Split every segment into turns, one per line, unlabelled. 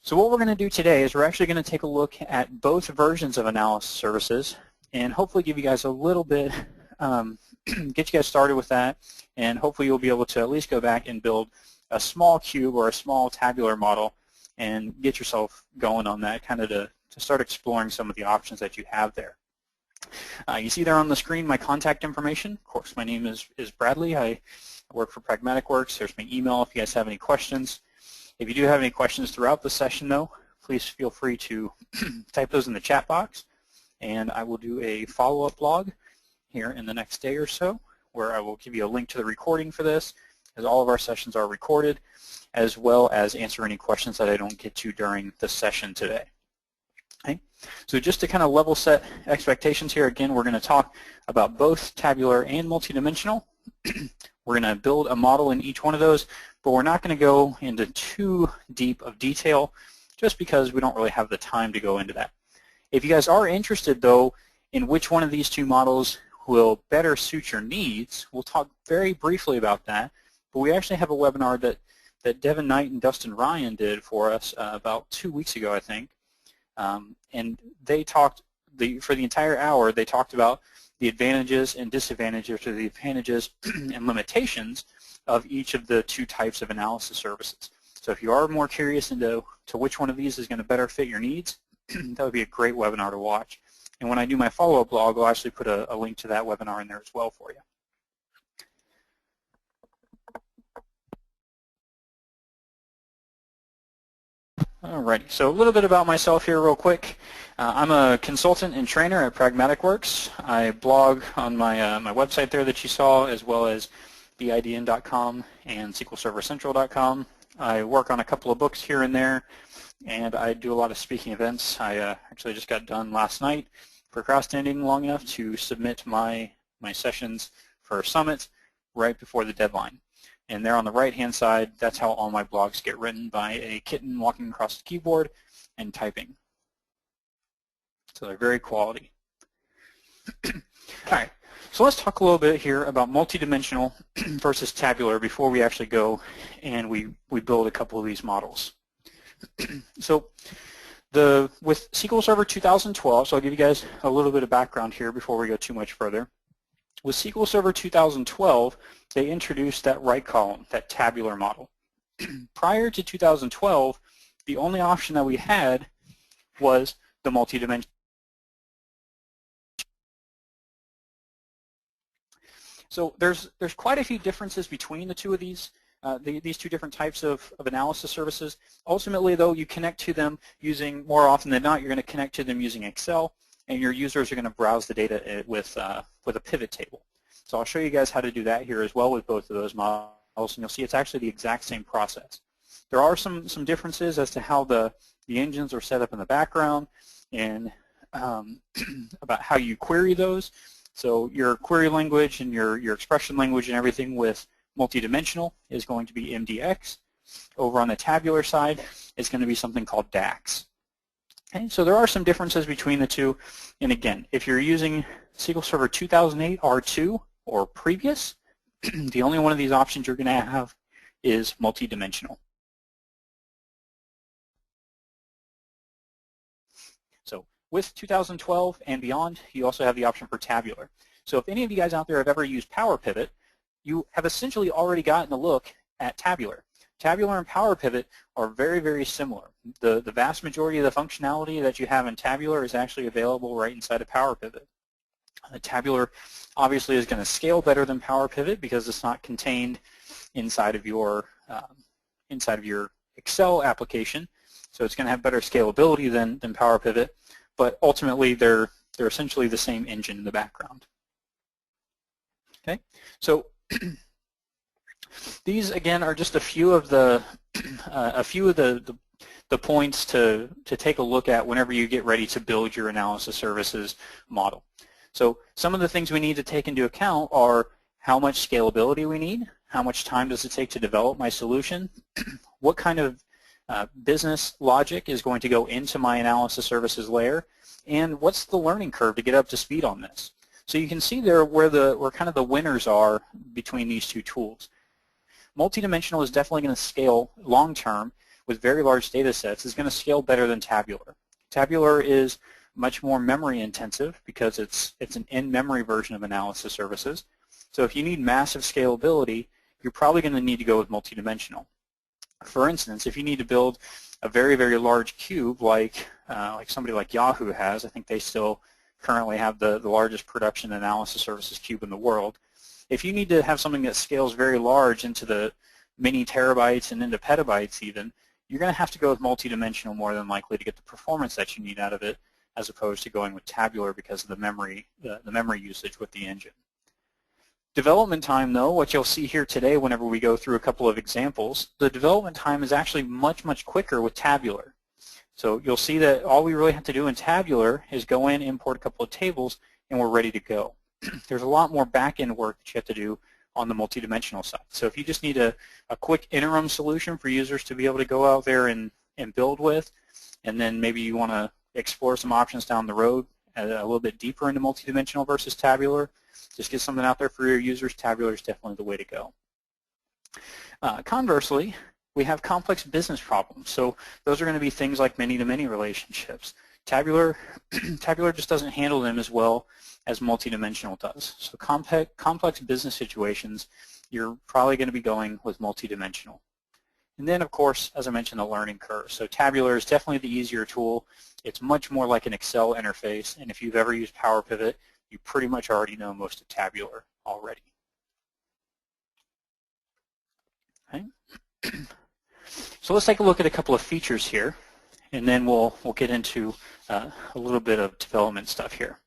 So what we're going to do today is we're actually going to take a look at both versions of analysis services and hopefully give you guys a little bit, get you guys started with that, and hopefully you'll be able to at least go back and build a small cube or a small tabular model and get yourself going on that, kind of to start exploring some of the options that you have there. You see there on the screen my contact information. Of course, my name is Bradley. I work for Pragmatic Works. There's my email if you guys have any questions. If you do have any questions throughout the session, though, please feel free to type those in the chat box, and I will do a follow-up blog here in the next day or so where I will give you a link to the recording for this, as all of our sessions are recorded, as well as answer any questions that I don't get to during the session today. Okay. So just to kind of level set expectations here, again, we're going to talk about both tabular and multidimensional. We're going to build a model in each one of those, but we're not going to go into too deep of detail just because we don't really have the time to go into that. If you guys are interested, though, in which one of these two models will better suit your needs, we'll talk very briefly about that, but we actually have a webinar that Devin Knight and Dustin Ryan did for us about 2 weeks ago, I think, and they talked, for the entire hour, they talked about the advantages and disadvantages, or the advantages and limitations of each of the two types of analysis services. So if you are more curious into which one of these is going to better fit your needs, that would be a great webinar to watch. And when I do my follow-up blog, I'll actually put a link to that webinar in there as well for you. Alrighty, so a little bit about myself here real quick. I'm a consultant and trainer at Pragmatic Works. I blog on my, my website there that you saw, as well as bidn.com and SQLServerCentral.com. I work on a couple of books here and there, and I do a lot of speaking events. I actually just got done last night procrastinating long enough to submit my sessions for Summit right before the deadline. And there on the right-hand side, that's how all my blogs get written, by a kitten walking across the keyboard and typing. So they're very quality. All right, so let's talk a little bit here about multidimensional versus tabular before we actually go and we build a couple of these models. So with SQL Server 2012, so I'll give you guys a little bit of background here before we go too much further. With SQL Server 2012, they introduced that right column, that tabular model. Prior to 2012, the only option that we had was the multidimensional. So there's quite a few differences between the two of these two different types of analysis services. Ultimately, though, you connect to them using, more often than not, you're going to connect to them using Excel, and your users are going to browse the data with a pivot table. So I'll show you guys how to do that here as well with both of those models, and you'll see it's actually the exact same process. There are some differences as to how the engines are set up in the background and about how you query those. So your query language and your expression language and everything with multidimensional is going to be MDX. Over on the tabular side, it's going to be something called DAX. Okay, so there are some differences between the two, and again, if you're using SQL Server 2008 R2 or previous, the only one of these options you're going to have is multidimensional. So with 2012 and beyond, you also have the option for tabular. So if any of you guys out there have ever used Power Pivot, you have essentially already gotten a look at tabular. Tabular and Power Pivot are very, very similar. The vast majority of the functionality that you have in tabular is actually available right inside of Power Pivot. Tabular obviously is going to scale better than Power Pivot because it's not contained inside of your Excel application, so it's going to have better scalability than Power Pivot. But ultimately, they're essentially the same engine in the background. Okay, so these again are just a few of the points to take a look at whenever you get ready to build your analysis services model. So some of the things we need to take into account are how much scalability we need, how much time does it take to develop my solution, what kind of business logic is going to go into my analysis services layer, and what's the learning curve to get up to speed on this. So you can see there where kind of the winners are between these two tools. Multidimensional is definitely going to scale long term with very large data sets is going to scale better than Tabular. Tabular is much more memory intensive because it's an in-memory version of analysis services. So if you need massive scalability, you're probably going to need to go with multidimensional. For instance, if you need to build a very, very large cube like somebody like Yahoo has, I think they still currently have the largest production analysis services cube in the world. If you need to have something that scales very large into the many terabytes and into petabytes even, you're going to have to go with multidimensional more than likely to get the performance that you need out of it, as opposed to going with Tabular because of the memory usage with the engine. Development time, though, what you'll see here today whenever we go through a couple of examples, the development time is actually much, much quicker with Tabular. So you'll see that all we really have to do in Tabular is go in, import a couple of tables, and we're ready to go. There's a lot more back-end work that you have to do on the multidimensional side. So if you just need a quick interim solution for users to be able to go out there and build with, and then maybe you want to explore some options down the road a little bit deeper into multidimensional versus Tabular, just get something out there for your users, Tabular is definitely the way to go. Conversely, we have complex business problems. So those are going to be things like many-to-many relationships. Tabular just doesn't handle them as well as multidimensional does. So complex business situations, you're probably going to be going with multidimensional. And then, of course, as I mentioned, the learning curve. So Tabular is definitely the easier tool. It's much more like an Excel interface, and if you've ever used Power Pivot, you pretty much already know most of Tabular already. Okay. So let's take a look at a couple of features here, and then we'll get into a little bit of development stuff here.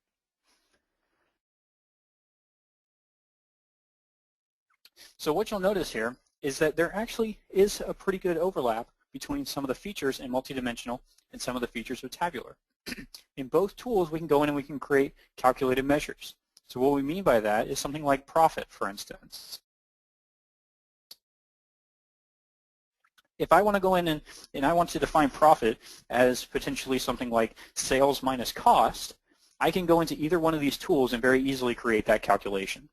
So what you'll notice here is that there actually is a pretty good overlap between some of the features in multidimensional and some of the features of Tabular. In both tools, we can go in and we can create calculated measures. So what we mean by that is something like profit, for instance. If I want to go in and I want to define profit as potentially something like sales minus cost, I can go into either one of these tools and very easily create that calculation.